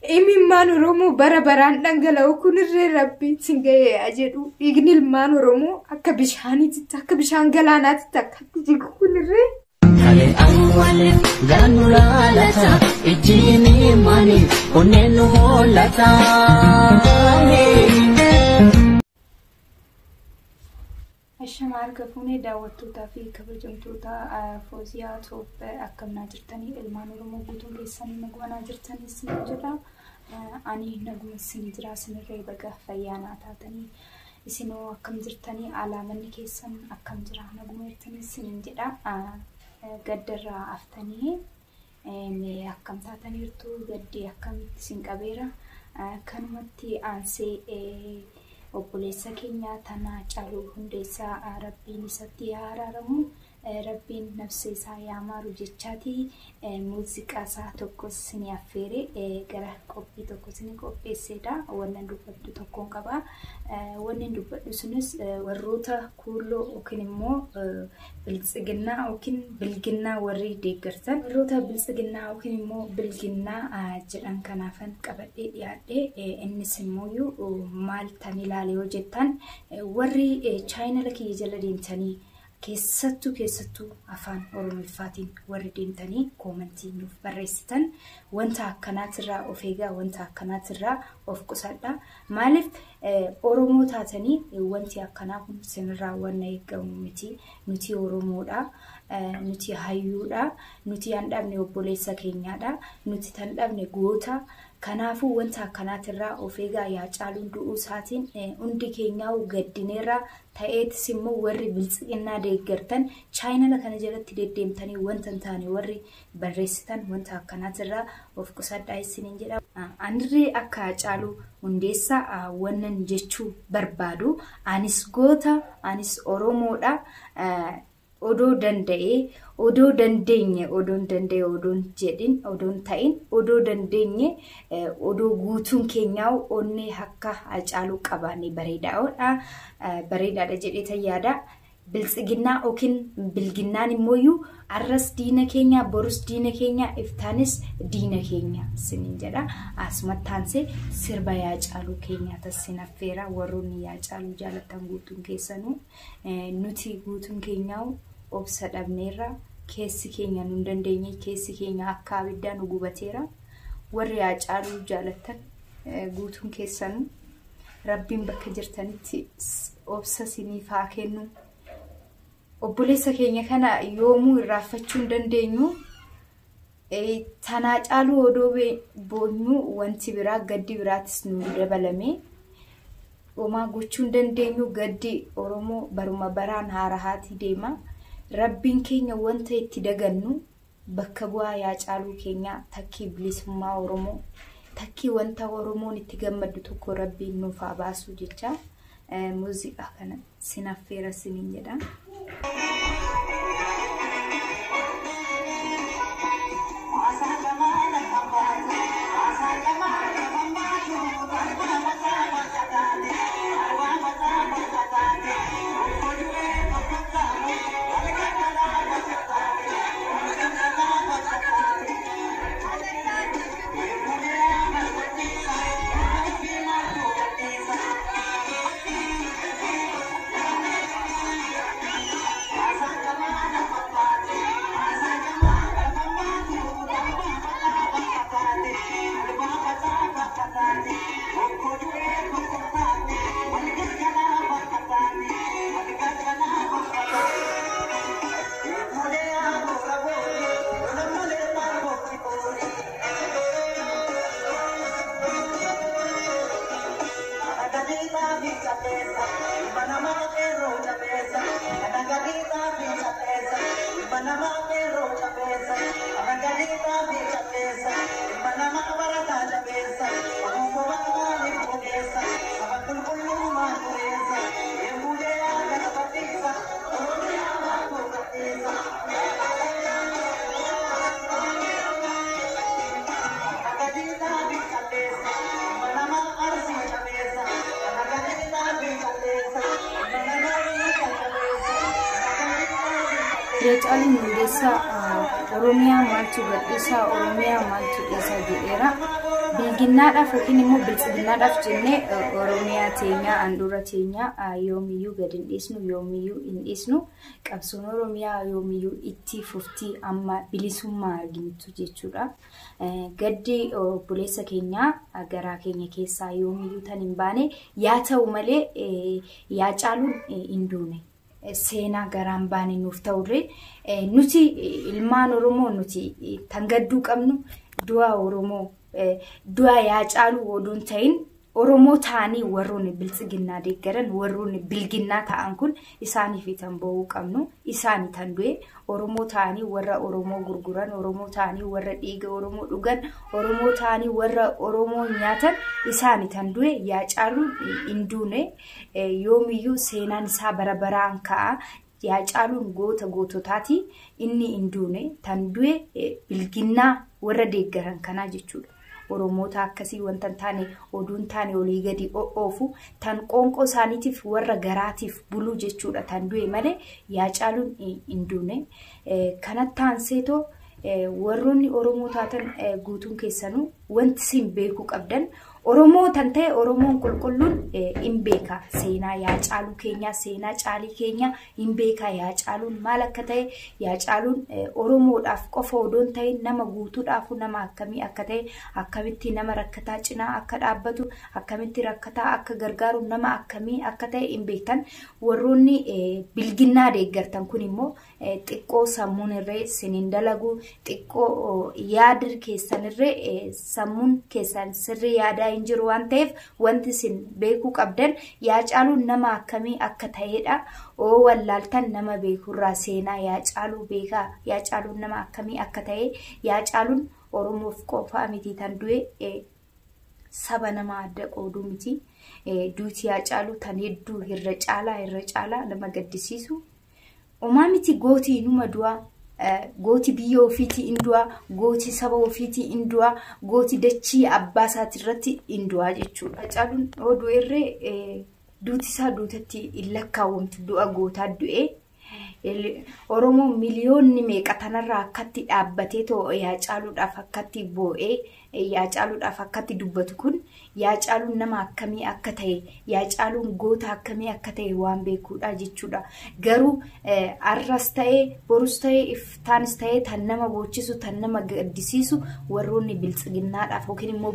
imimmaan Oromoo bara baraan dhangala'u kunirree Rabbi singa'ee ajedhu dhiigni ilmaan Oromoo akka bishaaniitti akka bishaan galaanaatti akka jigu kunirree Kale awwale ganulaalata ijjiini mani onnenu hollata Ashamaar kafuunee daawwattootaa fi kabajamtoota Fooziyaa Toob akkamnaa jirtanii ilmaan Oromoo guutuun keessanii nagwanaa jirtanii isin jedha. Ani naguma isin jira isinirree baga fayyaanaa taatanii isinoo akkam jirtanii alaamanni keessan akkam jira naguma jirtanii isin jedha. Gaddarraa aftanii mee akkam taataniirtu gaddi akkamitti isin qabeera kanumatti aansee obboleessa keenya tanaa Caaluu Hundeessaa Rabbiin isatti araaramu Rabbiin nafsa isaa yaamaaru jechaati muuziqaa isaa tokkos ni affeere gara qophii tokkos ni qopheesseedha wannan dubbaddu tokkoon qaba wannan dubbaddu sunis warroota kuuloo yookiin immoo biltsiginnaa yookiin bilginnaa warri deeggartan warroota biltsiginnaa yookiin immoo bilginnaa jedhan kanaafan qabadhee dhiyaadhe innis immoo maal tan ilaale yoo jettan warri chaayinala kiyya jala deemtanii keessattuu afaan Oromoffaatiin warri deemtanii koomentii nuuf barreessitan wanta akkanaatirraa of eegaa wanta akkanaatirraa of qusadha maaliif Oromoo taatanii wanti akkanaa kun sinirraa wanna eegamu miti nuti Oromoodha nuti hayyuudha nuti aan dhabne obboleessa keenyaadha nuti tan dhabne goota kanaafu wanta akkanaatirraa of eegaa yaa Caaluun du'uu isaatiin hundi keenyaa gaddineerraa ta'eetis immoo warri biltsiginnaa deeggartan chaayinala kana jalatti deddeemtanii wanta hin taane warri barreessitan wanta akkanaatirraa of qusadhaa isiniin jedha. Anirree akka Caaluu Hundeessaa wannan jechuu barbaadu anis goota anis Oromoodha odoo danda'ee odoo dandeenye odoon danda'e odoon jedhin odoon ta'in odoo dandeenye odoo guutuun keenyaa onnee akka Caaluu qabaanne bareedaadha bareedaadha jedhee tayyaada biltsiginnaa yookiin bilginnaan immoo arras diina keenya borus diina keenya iftaanis diina keenya sinin jedha asmattaansee sirba yaa Caaluu keenya tassin affeera warroonni yaa Caaluu jaalatan guutuun keessanuu nuti guutuun keenyaa obsa dhabneerra keessi keenya nun dandeenye keessi keenya akka abiddaa nu gubateera warri yaa Caaluu jaalatan guutuun keessanuu Rabbiin bakka jirtanitti obsa siniif haa kennu obboleessa keenya kana yoomuu irraafachuu dandeenyu tanaa Caaluu odoo boonyu wanti biraa gaddi biraatis nu dabalame omaa gochuu dandeenyu gaddi Oromoo baruma baraan haarahaati deema Rabbiin keenya wanta itti dagannu bakka bu'aa yaa Caaluu keenya takkii bilisummaa Oromoo takkii wanta Oromoon itti gammadu tokko Rabbiin nuuf haa baasu jecha muuziqaa kana sinaffeera sinin jedha. Caaluu Hundeessaa Oromiyaa maaltu gadhiisaa Oromiyaa maaltu dhiisaa jedheera bilginnaadhaaf yookiin immoo biltsiginnaadhaaf jennee Oromiyaa teenya handhuura teenya yoomiyyuu gad hin dhiisnu yoomiyyuu hin dhiisnu qabsoon Oromiyaa yoomiyyuu itti fuftii amma bilisummaa argintu jechuudha. Gaddi obboleessa keenya garaa keenya keessaa yoomiyyuu tan hin baane yaa ta'u malee yaa caaluun hin duune. Seenaa garaan baane nuuf ta'urre nuti ilmaan Oromoo nuti tan gadduu qabnu du'a Oromoo du'a yaa caalu oduun ta'in Oromoo ta'anii warroonni biltsiginnaa deeggaran warroonni bilginnaa ta'an kun isaaniif tan bo'uu qabnu isaanii tan du'e Oromoo ta'anii warra Oromoo gurguran Oromoo ta'anii warra dhiiga Oromoo dhugan Oromoo ta'anii warra Oromoo nyaatan isaanii tan du'e yaa caalu hin duune yoomiyyuu seenaan isaa bara baraan ka'a. Yaa caaluun goota goototaati inni hin duune tan du'e bilginnaa warra deeggaran kanaa jechuudha. Oromoota akkasii wanta taane oduun taane olii gadi oofu tan qoonqoo isaaniitiif warra garaatiif buluu jechuudha tan du'e malee yaa caaluun hin duune. Kanatti aanseetoo warroonni Oromoo taatan guutuun keessanuu wanti isin beekuu qabdan Oromoo tan ta'e Oromoon qulqulluun hin beeka seenaa yaa caaluu keenya seenaa caalii keenya hin beeka yaa caaluun maal akka ta'e yaa caaluun Oromoodhaaf qofa odoon ta'e nama guutuudhaaf nama akkamii akka ta'e akkamitti nama rakkataa cinaa akka dhaabbatu akkamitti rakkataa akka gargaaru nama akkamii akka ta'e hin beektan warroonni bilginnaa deeggartan kun immoo xiqqoo sammuun irree siniin dalagu xiqqoo yaada keessan irree sammuun keessan sirrii yaada hin jiru waan ta'eef wanti isin beekuu qabdan yaa caaluun nama akkamii akka ta'edha. Oo wallaaltan nama beekurraa seenaa yaa caaluu beekaa yaa caaluun nama akkamii akka ta'e yaa caaluun Oromoof qofaa miti tan du'e saba nama adda qooduu miti. Duuti yaa caaluu tan hedduu irra caalaa nama gaddisiisu. Omaa miti gootii numa du'a. Gooti biyya ofiitii indua gooti saba ofiitii indua gooti dachii abbaa isaatirratti indua jechuudha. Caaluun oduu irree duuti isaa duutatti illakkaawwamtu du'a gootaa du'e Oromoo miliyoonni meeqa tanarraa akkatti dhaabbatee too yaa caaluudhaaf akkatti boo'ee yaa caaluudhaaf akkatti dubbatu kun yaa caaluun nama akkamii akka ta'e yaa caaluun goota akkamii akka ta'e waan beekuudha jechuudha. Garuu arras ta'e borus ta'e iftaanis ta'e tan nama boochisu tan nama gaddisiisu warroonni biltsiginnaadhaaf yookiin immoo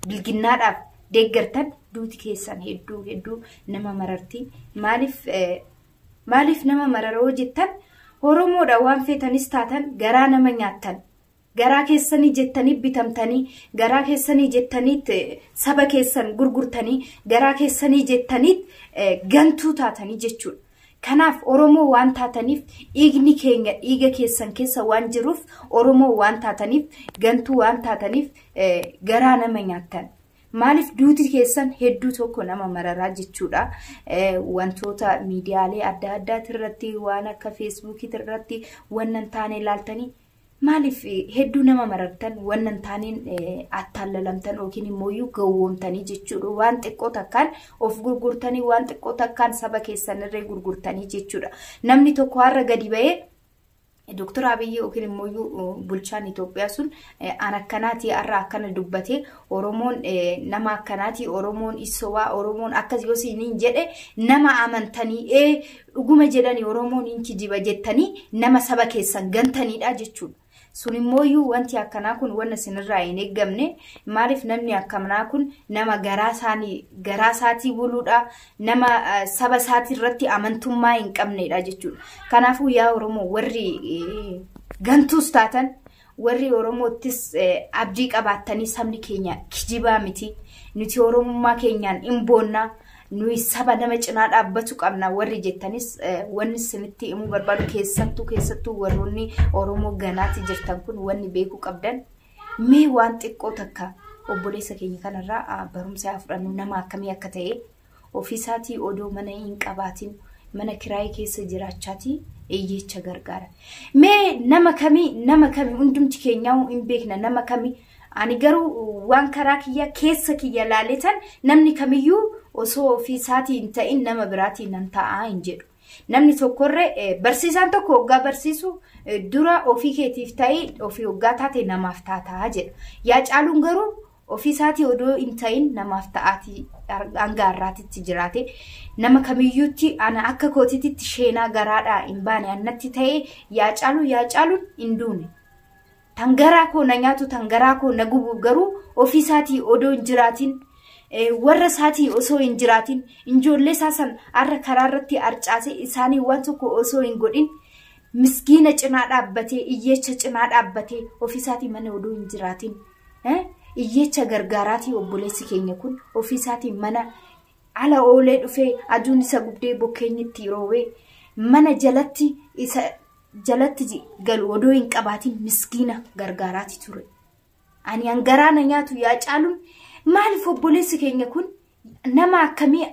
bilginnaadhaaf deeggartan duuti keessan hedduu nama mararti. Maaliif nama mararoo jettan Oromoodha waan feetanis taatan garaa nama nyaattan garaa keessanii jettanii bitamtanii garaa keessanii jettaniit saba keessan gurgurtanii garaa keessanii jettaniit gantuu taatanii jechuudha. Kanaaf Oromoo waan taataniif dhiigni keenya dhiiga keessan keessa waan jiruuf Oromoo waan taataniif gantuu waan taataniif garaa nama nyaattan. Maaliif duuti keessan hedduu tokko nama mararaa jechuudha. Wantoota miidiyaalee adda addaati irratti waan akka feesbuukii irratti wannan taane ilaaltanii maaliif hedduu nama marartan wannan taaneen attaallalamtan yookiin immoo gowwoomtanii jechuudha. Waan xiqqoo takkaan of gurgurtanii waan xiqqoo takkaan saba keessan irree gurgurtanii jechuudha. Namni tokko har'a gadi ba'ee Dr. Abiy yookiin immoo bulchaan Itoophiyaa sun an akkanaati har'a akkana dubbate Oromoon nama akkanaati Oromoon isowaa Oromoon akkas yoo siin jedhe nama amantanii dhuguma jedhanii Oromoon inkijiba jettanii nama saba keessan gantaniidha jechuudha. Sun immoo wanti akkanaa kun wanna sinirraa hin eeggamne maaliif namni akkanaa kun nama garaa isaatii buluudha nama saba isaatii irratti amantummaa hin qabneedha jechuudha. Kanaafuu yaa Oromoo warri gantuus taatan warri Oromoottis abdii qabaattanii sabni keenya kijibaa miti nuti Oromummaa keenyaan hin boonnaa nuyi saba nama cinaa dhaabbatu qabna warri jettanis wanni sinitti himuu barbaadu keessattuu warroonni Oromoo ganaati jirtan kun wanni beekuu qabdan mee waan xiqqoo takka obboleessa keenya kanarraa barumsa fudhannu nama akkamii akka ta'e ofiisaatii odoo mana hin qabaatin mana kiraayii keessa jiraachaati eeyyecha gargaara. Mee nama kamii hundumti keenyaa hin beekna nama kamii ani garuu waan karaa kiyya keessa kiyya laaletan namni kamiyyuu osoo ofiisaatii hin ta'in nama biraatiin nan ta'aa hin jedhu. Namni tokkorree barsiisaan tokko hoggaa barsiisu dura ofii keetiif ta'ee ofii hoggaa taate namaaf taataa jedha. Yaa caaluun garuu ofiisaati odoo intayin namaaf ta'aati angaarraatitti jiraate nama kamiyyuutti ana akka kootititti sheenaa garaadhaa hin baane annatti ta'ee yaa caaluun hin duune tangaraa koo na nyaatu tangaraa koo na gubu garuu ofiisaati odoo hin jiraatin warra saati osoo hin jiraatin injoollee saasan arra karaarratti arcaase isaanii waan tokko osoo hin godhin miskiina cinaa dhaabbatee iyyecha cinaa dhaabbatee ofiisaati mana odoo hin jiraatin iyyecha gargaaraati obboleessi keenya kun ofiisaati mana ala oolee dhufee aduun isa gubdee bokkeenyitti roowee mana jalatti isa jalatti galu odoo hin qabaatin miskiina gargaaraati ture ani angaraa na nyaatu yaa caaluun maaliif obboleessi keenya kun nama akkamii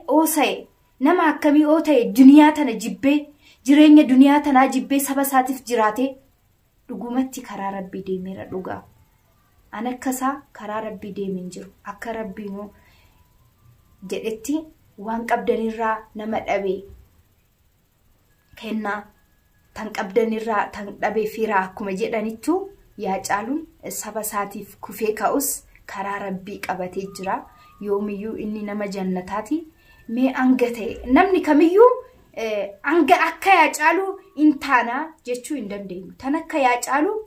oota'e duniyaa tana jibbee jireenya duniyaa tanaa jibbee saba isaatiif jiraate dhugumatti karaa rabbii deemeera dhugaa an akkasaa karaa rabbii deemin jiru akka rabbiinuu jedhetti waan qabdanirraa nama dhabee kennaa tan qabdanirraa tan dhabee firaa akkuma jedhanittu yaa caaluun saba isaatiif kufee ka'us karaa rabbii qabatee jira yoomiyyuu inni nama jannataati mee anga ta'e namni kamiyyuu anga akka yaa caaluu intaana jechuu hin dandeenyu tan akka yaa caaluu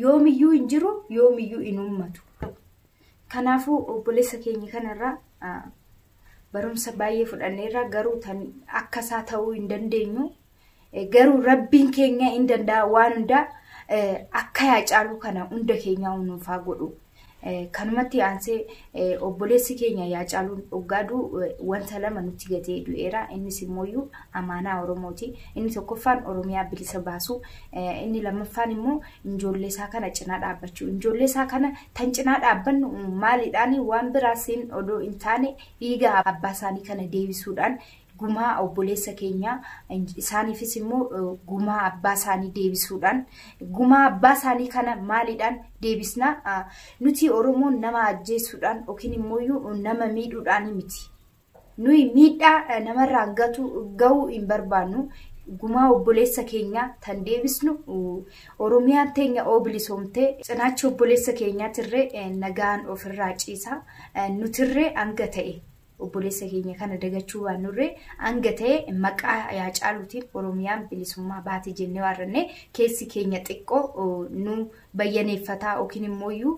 yoomiyyuu hin jiru yoomiyyuu hin ummatu kanaafuu obboleessa keenya kanarraa barumsa baay'ee fudhanneerra garuu tan akkasaa ta'uu hin dandeenyu garuu rabbiin keenya hin danda'a waan hundaa akka yaa caaluu kana hunda keenya nuufaa godhu kanumatti aansee obboleessi keenya yaa caaluun oggaaduu wanta lama nutti gatee du'eera innis immoo amaanaa Oromooti inni tokkoffaan Oromiyaa bilisa baasu inni lammaffaan immoo injoollee isaa kana cinaa dhaabbachuu injoollee isaa kana tan cinaa dhaabbannu maaliidhaan waan biraasiin odoo hin taane dhiiga abbaa isaanii kana deebisuudhaan gumaa obboleessa keenya isaaniifis immoo gumaa abbaa isaanii deebisuudhaan gumaa abbaa isaanii kana maaliidhaan deebisna nuti Oromoon nama ajjeesuudhaan yookiin immoo nama miidhuudhaan miti nuyi miidhaa namarraa gahuu hin barbaannu gumaa obboleessa keenya tan deebisnu Oromiyaan teenya bilisoomtee cinaacha obboleessa keenyaatirree nagaan ofirraa ciisa nutirree hanga ta'e obboleessa keenya kana dagachuu waan nurree hanga ta'e maqaa yaa caaluutiin Oromiyaan bilisummaa baate jennee warranne keessi keenya xiqqoo nu bayyaneeffataa yookiin immoo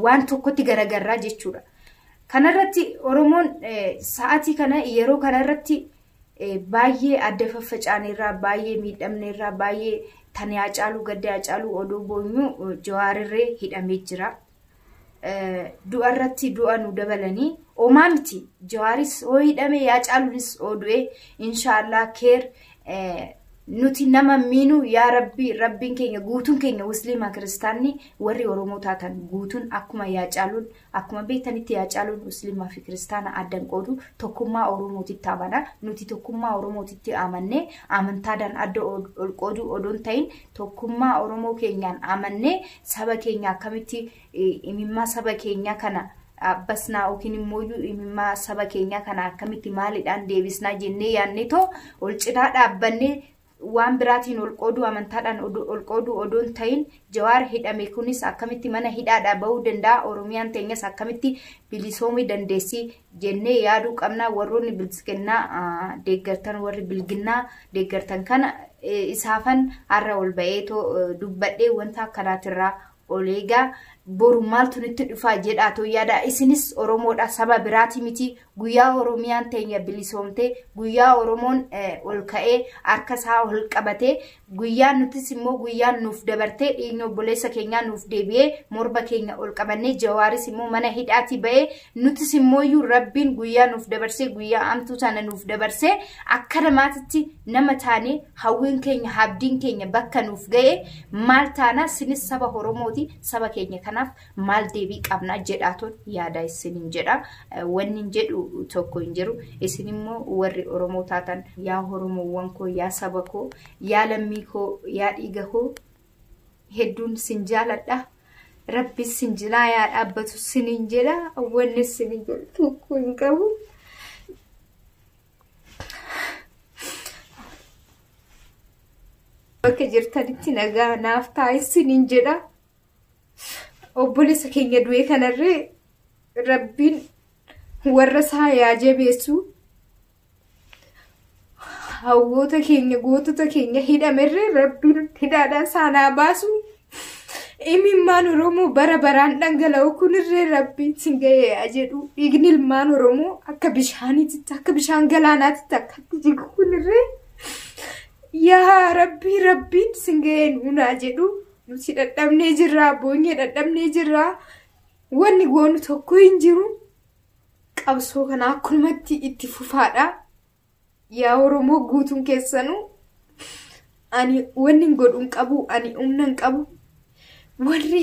waan tokkotti garagarraa jechuudha. Kanarratti Oromoon sa'aatii kana yeroo kanarratti baay'ee adda faffacaaneerraa baay'ee miidhamneerraa baay'ee tan yaa caaluu gadda yaa caaluu odoo boonyu Jawaarirree hidhamee jira. Du'arratti du'a nu dabalanii omaamti Jawaaris hidhame yaa caaluunis odu'e inshallah keer nuti nama miinu yaa rabbiin keenya guutuun keenya musliima kiristaanni warri Oromoo taatan guutuun akkuma yaa caaluun akkuma beektanitti yaa caaluun musliimaa fi kiristaana addan qoodu tokkummaa Oromootitti amana nuti tokkummaa Oromootitti amanne amantaadhaan adda ol qoodu odoon ta'in tokkummaa Oromoo keenyaan amanne saba keenya akkamitti imimmaa saba keenya kana abbasnaa yookiin immoo imimmaa saba keenya kana akkamitti maaliidhaan deebisnaa jennee yaadne too ol cinaa dhaabbannee waan biraatiin ol qoodu amantaadhaan ol qoodu odoon ta'in Jawaar hidhame kunis akkamitti mana hidhaadhaa bahuu danda'a Oromiyaan teenyas akkamitti bilisoomii dandeessi jennee yaaduu qabna warroonni bilisinnaa deeggartan warri bilginnaa deeggartan kana isaafan har'a ol ba'ee too dubbadhee wanta akkanaatirraa oleegaa boru maaltu nutti dhufaa jedhaa too yaada isinis Oromoodha saba biraati miti guyyaa Oromiyaan teenya bilisoomte guyyaa Oromoon ol ka'ee harka isaa ol qabatee guyyaa nutis immoo guyyaan nuuf dabartee dhiigni obboleessa keenyaa nuuf deebi'ee morba keenya ol qabannee Jawaaris immoo mana hidhaati ba'ee nutis immoo rabbiin guyyaa nuuf dabarsee guyyaa amtuu sana nuuf dabarsee akka namaatitti nama taane hawwiin keenya habdiin keenya bakka nuuf ga'ee maal taana sinis saba Oromooti saba keenya kanaaf maal deebii qabna jedhaatoon yaada isiniin jedha wanni jedhu tokko hin jiru isin immoo warri Oromoo taatan yaa Oromoowwan koo yaa saba koo yaa lammii koo yaa dhiiga koo hedduun sin jaaladha rabbi sin jinaa yaa dhaabbatu siniin jedha wanni siniin jedhu tokko hin qabu. Bakka jirtanitti nagaa naaf taa'e siniin jedha. Obboleessa keenya du'e kanarree rabbiin warra isaa yaa jabeessu hawwoota keenya gootota keenya hidhamerree rabbiin hidhaadhaan saanaa baasu imimmaan Oromoo bara baraan dhangala'u kunirree rabbiin sin ga'ee yaa jedhu dhiigni ilmaan Oromoo akka bishaaniitti akka bishaan galaanaatti akka jigu kunirree yaa rabbiin sin ga'ee nuunaa jedhu nuti dadhabnee jirraa boonyee dadhabnee jirraa wanni goonu tokko hin jiru qabsoo kana akkumatti itti fufaadha yaa Oromoo guutuun keessanuu ani wanni godhuun qabu ani humnan qabu warri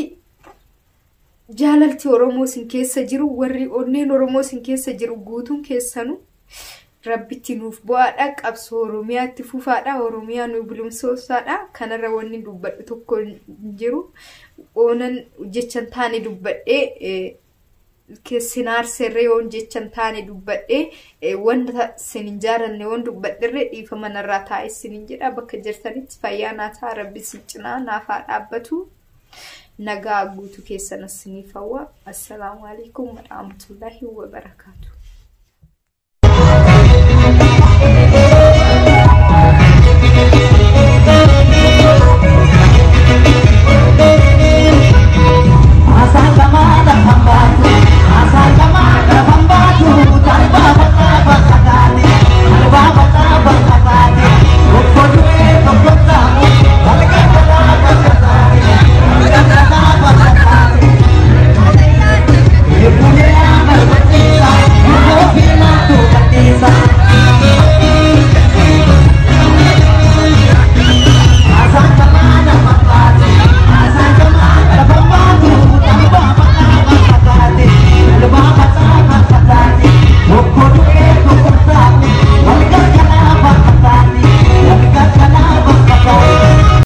jaalalti Oromoo sin keessa jiru warri onneen Oromoo sin keessa jiru guutuun keessanuu rabbitti nuuf bu'aadha qabsoo Oromiyaatti fufaadha Oromiyaa nu bulumsoosaadha kanarra wanni dubbadhu tokko jiru oonan jechan taane dubbadhee keessinaar serree on jechan taane dubbadhee wanda sinin jaaranne won dubbadhirre dhiifama narraa taa'e sinin jedha bakka jirtanitti fayyaa naa ta'a rabbi sin cinaa naaf haa dhaabbatu nagaa guutuu keessanas siniif hawwa assalaamu alaykum wa rahmatullahi wa barakaatuh